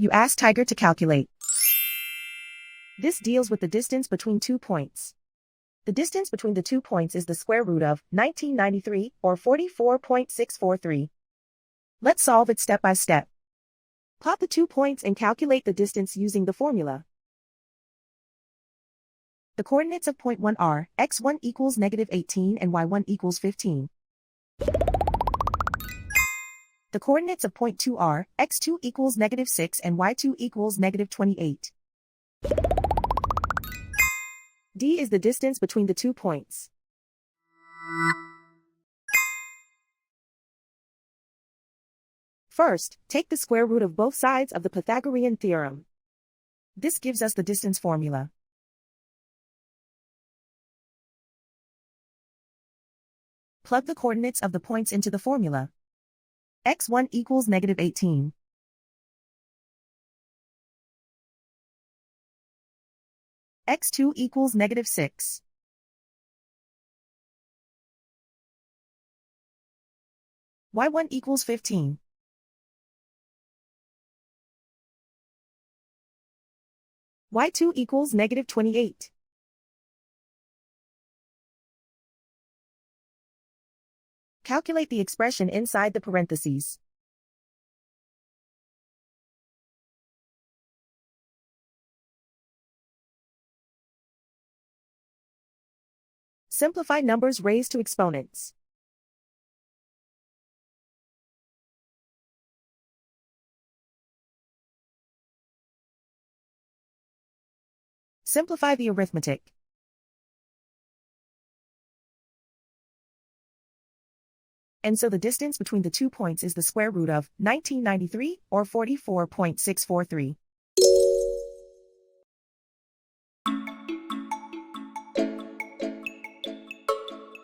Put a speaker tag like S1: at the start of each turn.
S1: You ask Tiger to calculate. This deals with the distance between 2 points. The distance between the 2 points is the square root of 1993, or 44.643. Let's solve it step by step. Plot the 2 points and calculate the distance using the formula. The coordinates of point 1 are x1 equals -18 and y1 equals 15. The coordinates of point 2 are x2 equals -6 and y2 equals -28. D is the distance between the 2 points. First, take the square root of both sides of the Pythagorean theorem. This gives us the distance formula. Plug the coordinates of the points into the formula. x1 equals -18. x2 equals -6. y1 equals 15. y2 equals -28. Calculate the expression inside the parentheses. Simplify numbers raised to exponents. Simplify the arithmetic. And so the distance between the 2 points is the square root of 1993, or 44.643.